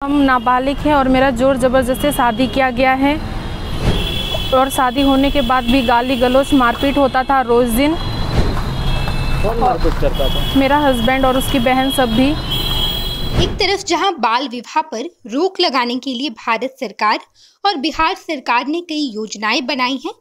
हम नाबालिग हैं और मेरा ज़ोर ज़बरदस्ती से शादी किया गया है और शादी होने के बाद भी गाली गलौज मारपीट होता था रोज़ दिन। कौन मारपीट करता था? मेरा हस्बैंड और उसकी बहन सब भी। एक तरफ जहां बाल विवाह पर रोक लगाने के लिए भारत सरकार और बिहार सरकार ने कई योजनाएं बनाई हैं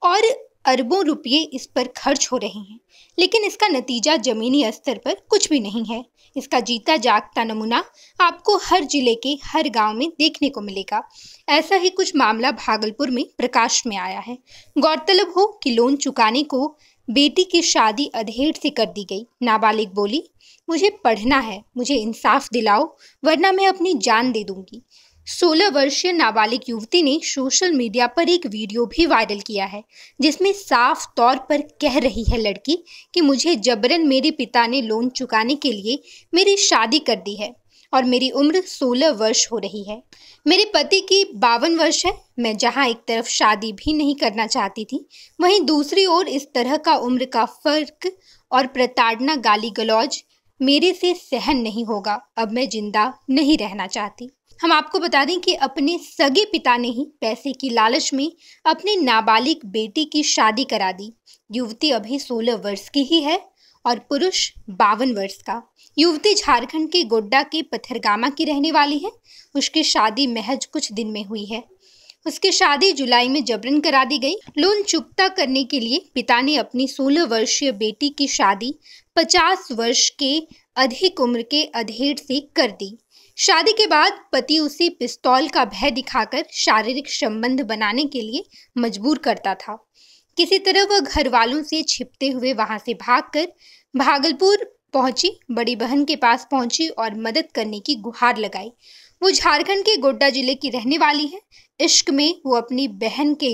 और अरबों रुपये इस पर खर्च हो रहे हैं, लेकिन इसका नतीजा जमीनी स्तर पर कुछ भी नहीं है। इसका जीता जागता नमूना आपको हर जिले के हर गांव में देखने को मिलेगा। ऐसा ही कुछ मामला भागलपुर में प्रकाश में आया है। गौरतलब हो कि लोन चुकाने को बेटी की शादी अधेड़ से कर दी गई। नाबालिग बोली, मुझे पढ़ना है, मुझे इंसाफ दिलाओ वरना मैं अपनी जान दे दूंगी। 16 वर्षीय नाबालिग युवती ने सोशल मीडिया पर एक वीडियो भी वायरल किया है, जिसमें साफ तौर पर कह रही है लड़की कि मुझे जबरन मेरे पिता ने लोन चुकाने के लिए मेरी शादी कर दी है और मेरी उम्र 16 वर्ष हो रही है। मेरे पति की 52 वर्ष है। मैं जहां एक तरफ शादी भी नहीं करना चाहती थी, वहीं दूसरी ओर इस तरह का उम्र का फर्क और प्रताड़ना गाली गलौज मेरे से सहन नहीं होगा। अब मैं जिंदा नहीं रहना चाहती। हम आपको बता दें कि अपने सगे पिता ने ही पैसे की लालच में अपने नाबालिग बेटी की शादी करा दी। युवती अभी 16 वर्ष की ही है और पुरुष 52 वर्ष का। युवती झारखंड के गोड्डा के पथरगामा की रहने वाली है। उसकी शादी महज कुछ दिन में हुई है। उसकी शादी जुलाई में जबरन करा दी गई। लोन चुकता करने के लिए पिता ने अपनी 16 वर्षीय बेटी की शादी 50 वर्ष के अधिक उम्र के अधेड़ से कर दी। शादी के बाद पति उसे पिस्तौल का भय दिखाकर शारीरिक संबंध बनाने के लिए मजबूर करता था। किसी तरह वह घर वालों से छिपते हुए वहां से भागकर भागलपुर पहुंची, बड़ी बहन के पास पहुंची और मदद करने की गुहार लगाई। वो झारखंड के गोड्डा जिले की रहने वाली है। इश्क में वो अपनी बहन के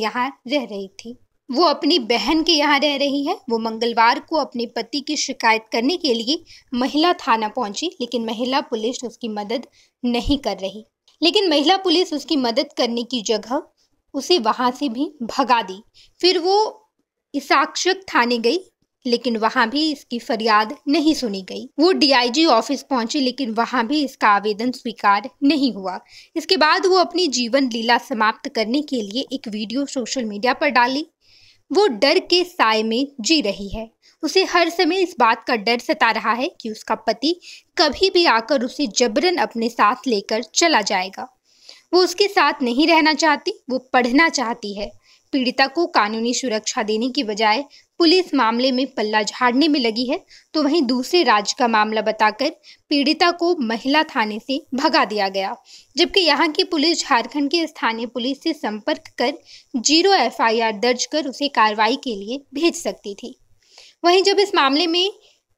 यहाँ रह रही है। वो मंगलवार को अपने पति की शिकायत करने के लिए महिला थाना पहुंची, लेकिन महिला पुलिस उसकी मदद नहीं कर रही। लेकिन महिला पुलिस उसकी मदद करने की जगह उसे वहां से भी भगा दी। फिर वो इसाक्षक थाने गई, लेकिन वहां भी इसकी फरियाद नहीं सुनी गई। वो डीआईजी ऑफिस पहुंची, लेकिन वहां भी इसका आवेदन स्वीकार नहीं हुआ। इसके बाद वो अपनी जीवन लीला समाप्त करने के लिए एक वीडियो सोशल मीडिया पर डाली। वो डर के साए में जी रही है। उसे हर समय इस बात का डर सता रहा है कि उसका पति कभी भी आकर उसे जबरन अपने साथ लेकर चला जाएगा। वो उसके साथ नहीं रहना चाहती, वो पढ़ना चाहती है। पीड़िता को कानूनी सुरक्षा देने की बजाय पुलिस मामले में पल्ला झाड़ने में लगी है, तो वहीं दूसरे राज्य का मामला बताकर पीड़िता को महिला थाने से भगा दिया गया, जबकि यहाँ की पुलिस झारखंड की स्थानीय पुलिस से संपर्क कर 0 FIR दर्ज कर उसे कार्रवाई के लिए भेज सकती थी। वहीं जब इस मामले में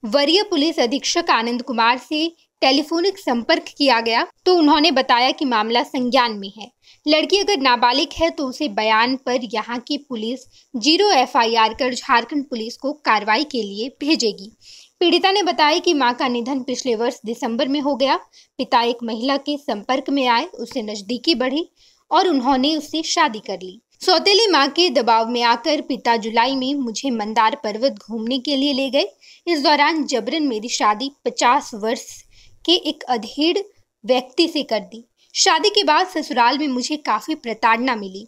वरीय पुलिस अधीक्षक आनंद कुमार से टेलीफोनिक संपर्क किया गया तो उन्होंने बताया कि मामला संज्ञान में है। लड़की अगर नाबालिग है तो उसे बयान पर यहाँ की पुलिस 0 FIR कर झारखंड पुलिस को कार्रवाई के लिए भेजेगी। पीड़िता ने बताया कि मां का निधन पिछले वर्ष दिसंबर में हो गया। पिता एक महिला के संपर्क में आए, उससे नजदीकी बढ़ी और उन्होंने उससे शादी कर ली। सौतेली मां के दबाव में आकर पिता जुलाई में मुझे मंदार पर्वत घूमने के लिए ले गए। इस दौरान जबरन मेरी शादी 50 वर्ष के एक अधेड़ व्यक्ति से कर दी। शादी के बाद ससुराल में मुझे काफी प्रताड़ना मिली।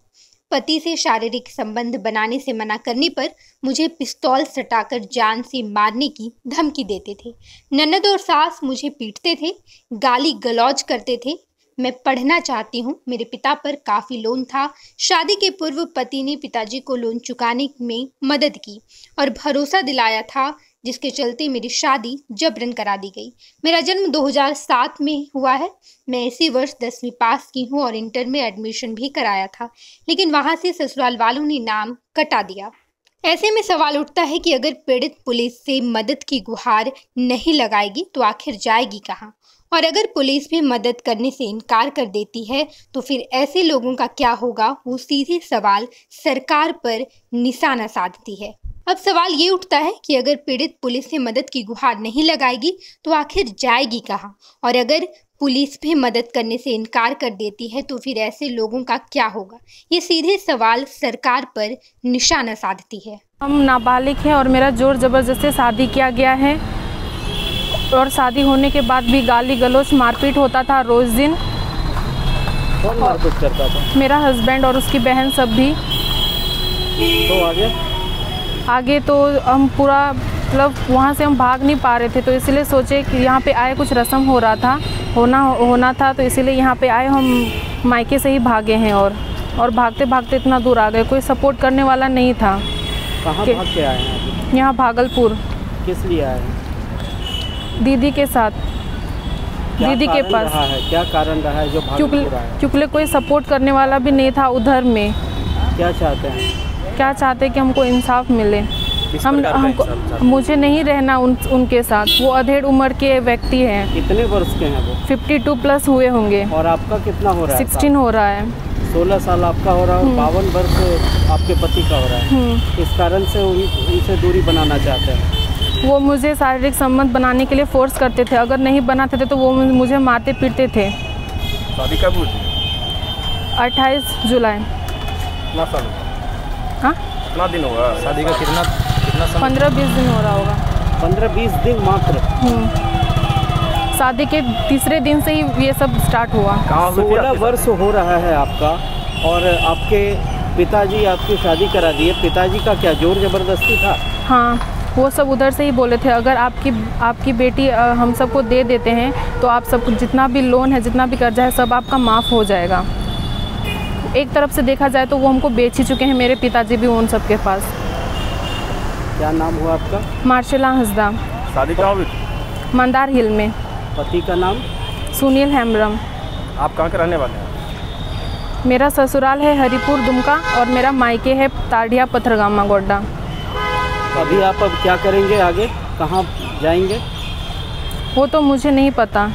पति से शारीरिक संबंध बनाने से मना करने पर मुझे पिस्तौल सटाकर जान से मारने की धमकी देते थे। ननद और सास मुझे पीटते थे, गाली गलौज करते थे। मैं पढ़ना चाहती हूँ। मेरे पिता पर काफी लोन था। शादी के पूर्व पति ने पिताजी को लोन चुकाने में मदद की और भरोसा दिलाया था, जिसके चलते मेरी शादी जबरन करा दी गई। मेरा जन्म 2007 में हुआ है। मैं इसी वर्ष 10वीं पास की हूँ और इंटर में एडमिशन भी कराया था, लेकिन वहाँ से ससुराल वालों ने नाम कटा दिया। ऐसे में सवाल उठता है कि अगर पीड़ित पुलिस से मदद की गुहार नहीं लगाएगी तो आखिर जाएगी कहाँ? और अगर पुलिस भी मदद करने से इनकार कर देती है तो फिर ऐसे लोगों का क्या होगा? वो सीधे सवाल सरकार पर निशाना साधती है। अब सवाल ये उठता है कि अगर पीड़ित पुलिस से मदद की गुहार नहीं लगाएगी तो आखिर जाएगी कहाँ? और अगर पुलिस भी मदद करने से इनकार कर देती है तो फिर ऐसे लोगों का क्या होगा? ये सीधे सवाल सरकार पर निशाना साधती है। हम नाबालिग हैं और मेरा ज़ोर ज़बरदस्ती से शादी किया गया है और शादी होने के बाद भी गाली गलौज मारपीट होता था रोज़ दिन। कौन मारपीट करता था? मेरा हस्बैंड और उसकी बहन सब भी। तो आगे तो हम पूरा मतलब वहाँ से हम भाग नहीं पा रहे थे, तो इसलिए सोचे कि यहाँ पे आए, कुछ रस्म हो रहा था, होना था, तो इसीलिए यहाँ पे आए। हम मायके से ही भागे हैं और भागते भागते इतना दूर आ गए, कोई सपोर्ट करने वाला नहीं था। कहाँ भाग के आए हैं? यहाँ भागलपुर। किस लिए आए हैं? दीदी के साथ, दीदी के पास। क्या कारण रहा है जो भागलपुर आए? क्योंकि कोई सपोर्ट करने वाला भी नहीं था उधर में। क्या चाहते हैं? क्या चाहते हैं कि हमको इंसाफ मिले। हमको मुझे नहीं रहना उनके साथ। वो अधेड़ उम्र के व्यक्ति हैं। कितने वर्ष के हैं वो? 52 प्लस हुए होंगे। और आपका कितना हो रहा है? 16 हो रहा है। 16 साल आपका हो रहा है और 52 वर्ष आपके पति का हो रहा है। इस कारण से उनसे दूरी बनाना चाहते हैं। वो मुझे शारीरिक संबंध बनाने के लिए फोर्स करते थे, अगर नहीं बनाते थे तो वो मुझे मारते पीटते थे। शादी कब हुई? 28 जुलाई। कितना साल? हाँ, कितना दिन होगा शादी का? कितना 15-20 दिन हो रहा होगा। 15-20 दिन मात्र? शादी के तीसरे दिन से ही ये सब स्टार्ट हुआ। 16 वर्ष हो रहा है आपका और आपके पिताजी आपकी शादी करा दिए। पिताजी का क्या जोर जबरदस्ती था? हाँ, वो सब उधर से ही बोले थे, अगर आपकी बेटी हम सबको दे देते हैं तो आप सब जितना भी लोन है, जितना भी कर्जा है, सब आपका माफ़ हो जाएगा। एक तरफ से देखा जाए तो वो हमको बेच ही चुके हैं, मेरे पिताजी भी उन सब के पास। क्या नाम हुआ आपका? मार्शेला हंसदा। शादी कहाँ हुई? मंदार हिल में। पति का नाम? सुनील हेम्ब्रम। आप कहाँ के रहने वाले हैं? मेरा ससुराल है हरिपुर दुमका और मेरा मायके है ताड़िया पथरगामा गोड्डा। अभी आप अब क्या करेंगे आगे? कहाँ जाएंगे? वो तो मुझे नहीं पता,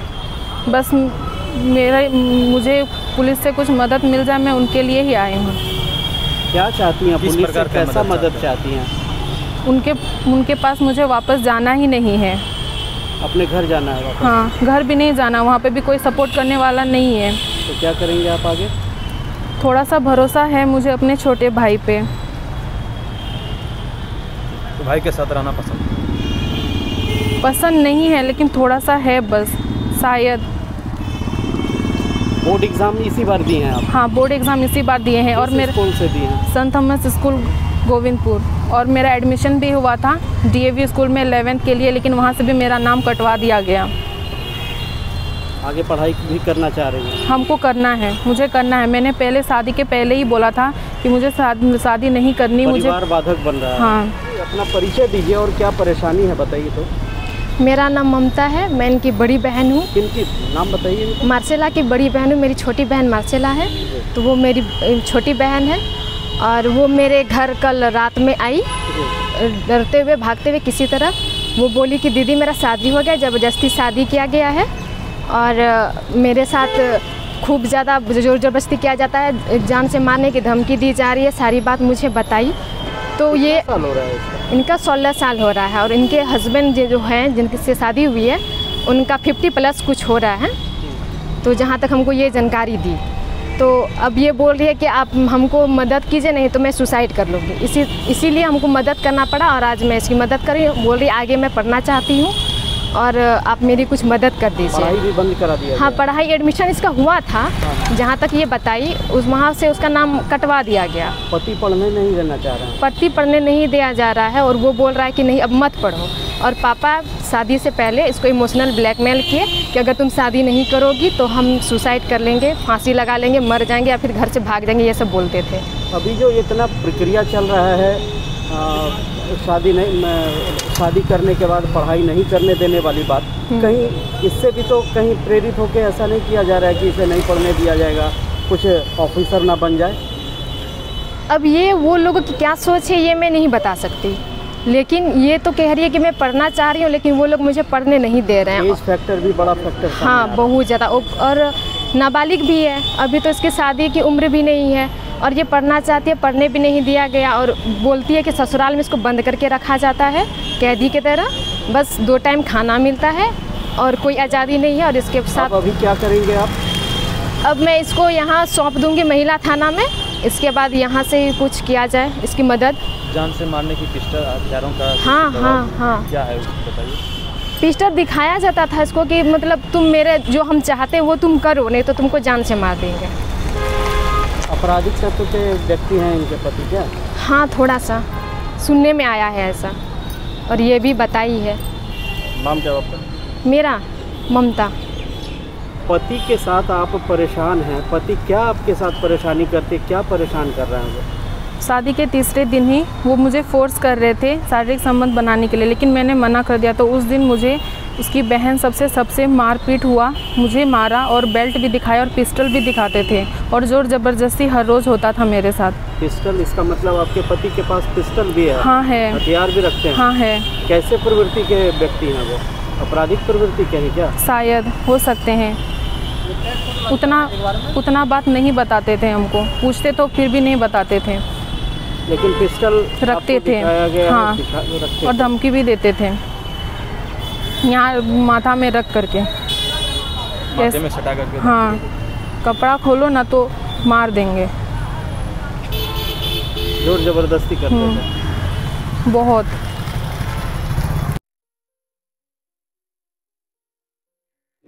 बस मुझे पुलिस से कुछ मदद मिल जाए, मैं उनके लिए ही आई हूँ। क्या चाहती हैं पुलिस से? कैसा मदद चाहती हैं? उनके पास मुझे वापस जाना ही नहीं है। अपने घर जाना है वापस? हाँ, घर भी नहीं जाना, वहाँ पे भी कोई सपोर्ट करने वाला नहीं है। तो क्या करेंगे आप आगे? थोड़ा सा भरोसा है मुझे अपने छोटे भाई पे। तो भाई के साथ रहना पसंद नहीं है, लेकिन थोड़ा सा है बस, शायद। बोर्ड एग्ज़ाम इसी बार दिए हैं आप? हाँ, बोर्ड एग्ज़ाम इसी बार दिए हैं। और मेरे स्कूल से दिए हैं? संत थॉमस स्कूल गोविंदपुर। और मेरा एडमिशन भी हुआ था DAV स्कूल में 11th के लिए, लेकिन वहाँ से भी मेरा नाम कटवा दिया गया। आगे पढ़ाई भी करना चाह रही हैं? हमको करना है, मुझे करना है। मैंने पहले शादी के पहले ही बोला था कि मुझे शादी नहीं करनी। परिवार बाधक बन रहा है। हाँ। अपना परिचय दीजिए और क्या परेशानी है बताइए तो। मेरा नाम ममता है, मैं इनकी बड़ी बहन हूँ। किनकी नाम बताइए? मार्शेला की बड़ी बहन हूँ। मेरी छोटी बहन मार्शेला है, तो वो मेरी छोटी बहन है। और वो मेरे घर कल रात में आई, डरते हुए भागते हुए किसी तरह। वो बोली कि दीदी मेरा शादी हो गया, ज़बरदस्ती शादी किया गया है और मेरे साथ खूब ज़्यादा जोर ज़बरदस्ती किया जाता है, जान से मारने की धमकी दी जा रही है। सारी बात मुझे बताई। तो ये साल हो रहा है इसका? इनका 16 साल हो रहा है। और इनके हस्बैंड जो हैं, जिनसे शादी हुई है, उनका 50 प्लस कुछ हो रहा है। तो जहाँ तक हमको ये जानकारी दी, तो अब ये बोल रही है कि आप हमको मदद कीजिए, नहीं तो मैं सुसाइड कर लूँगी। इसीलिए हमको मदद करना पड़ा और आज मैं इसकी मदद करी। बोल रही आगे मैं पढ़ना चाहती हूँ और आप मेरी कुछ मदद कर दीजिए। पढ़ाई भी बंद करा दिया? हाँ, पढ़ाई एडमिशन इसका हुआ था, जहाँ तक ये बताई, वहाँ से उसका नाम कटवा दिया गया। पति पढ़ने नहीं देना चाह रहा है? पति पढ़ने नहीं दिया जा रहा है और वो बोल रहा है कि नहीं अब मत पढ़ो। और पापा शादी से पहले इसको इमोशनल ब्लैकमेल किए कि अगर तुम शादी नहीं करोगी तो हम सुसाइड कर लेंगे, फांसी लगा लेंगे, मर जाएंगे या फिर घर से भाग जाएंगे, ये सब बोलते थे। अभी जो इतना प्रक्रिया चल रहा है, शादी करने के बाद पढ़ाई नहीं करने देने वाली बात, कहीं इससे भी तो कहीं प्रेरित होकर ऐसा नहीं किया जा रहा है कि इसे नहीं पढ़ने दिया जाएगा, कुछ ऑफिसर ना बन जाए? अब ये वो लोगों की क्या सोच है ये मैं नहीं बता सकती, लेकिन ये तो कह रही है कि मैं पढ़ना चाह रही हूँ, लेकिन वो लोग मुझे पढ़ने नहीं दे रहे हैं। एज फैक्टर भी बड़ा फैक्टर। हाँ, बहुत ज़्यादा। और नाबालिग भी है, अभी तो इसकी शादी की उम्र भी नहीं है और ये पढ़ना चाहती है, पढ़ने भी नहीं दिया गया। और बोलती है कि ससुराल में इसको बंद करके रखा जाता है कैदी की तरह, बस 2 टाइम खाना मिलता है और कोई आज़ादी नहीं है। और इसके साथ अभी क्या करेंगे आप? अब मैं इसको यहाँ सौंप दूँगी महिला थाना में, इसके बाद यहाँ से कुछ किया जाए इसकी मदद। जान से मारने की पिस्टल हथियारों का? हाँ। क्या है बताइए? पिस्टल दिखाया जाता था इसको कि मतलब तुम मेरे जो हम चाहते हैं वो तुम करो, नहीं तो तुमको जान से मार देंगे। आपराधिक तत्व के व्यक्ति हैं इनके पति क्या? हाँ, थोड़ा सा सुनने में आया है ऐसा, और ये भी बताई है। नाम क्या आपका? मेरा ममता। पति के साथ आप परेशान हैं, पति क्या आपके साथ परेशानी करते, क्या परेशान कर रहे हैं वो? शादी के तीसरे दिन ही वो मुझे फोर्स कर रहे थे शारीरिक संबंध बनाने के लिए, लेकिन मैंने मना कर दिया। तो उस दिन मुझे उसकी बहन सबसे मारपीट हुआ, मुझे मारा और बेल्ट भी दिखाया और पिस्टल भी दिखाते थे और जोर ज़बरदस्ती हर रोज़ होता था मेरे साथ। पिस्टल, इसका मतलब आपके पति के पास पिस्टल भी है? हाँ है। हथियार भी रखते हैं? हाँ है। कैसे प्रवृत्ति के व्यक्ति हैं वो? आपराधिक प्रवृत्ति के हैं क्या? शायद हो सकते हैं। उतना बात नहीं बताते थे हमको, पूछते तो फिर भी नहीं बताते थे, लेकिन पिस्टल रखते थे। हाँ, रखते और धमकी भी देते थे यहाँ माथा में रख करके, माथे में सटा करके। हाँ, कपड़ा खोलो ना तो मार देंगे। जोर जबरदस्ती करते थे बहुत।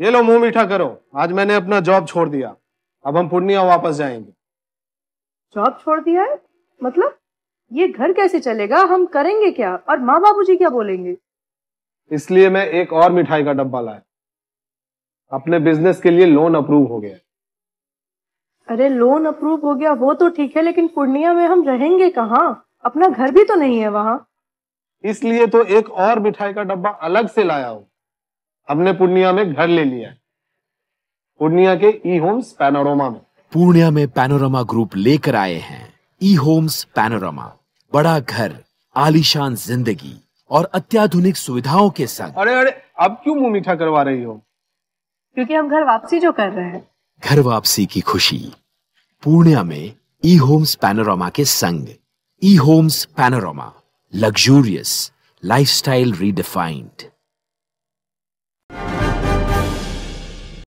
ये लो, मुंह मीठा करो, आज मैंने अपना जॉब छोड़ दिया, अब हम पूर्णिया वापस जाएंगे। जॉब छोड़ दिया है? मतलब ये घर कैसे चलेगा, हम करेंगे क्या, और माँ बाबूजी क्या बोलेंगे? इसलिए मैं एक और मिठाई का डब्बा लाया, अपने बिजनेस के लिए लोन अप्रूव हो गया। अरे लोन अप्रूव हो गया वो तो ठीक है, लेकिन पूर्णिया में हम रहेंगे कहाँ? अपना घर भी तो नहीं है वहाँ। इसलिए तो एक और मिठाई का डब्बा अलग से लाया हूँ। हमने पूर्णिया में घर ले लिया है, पूर्णिया के ई होम्स पैनोरमा में। पूर्णिया में पैनोरमा ग्रुप लेकर आए हैं ई होम्स पैनोरमा, बड़ा घर, आलीशान जिंदगी और अत्याधुनिक सुविधाओं के संग। अरे अब क्यों मुंह मीठा करवा रही हो? क्योंकि हम घर वापसी जो कर रहे हैं। घर वापसी की खुशी पूर्णिया में ई होम्स पैनोरमा के संग। ई homes panorama, luxurious lifestyle redefined.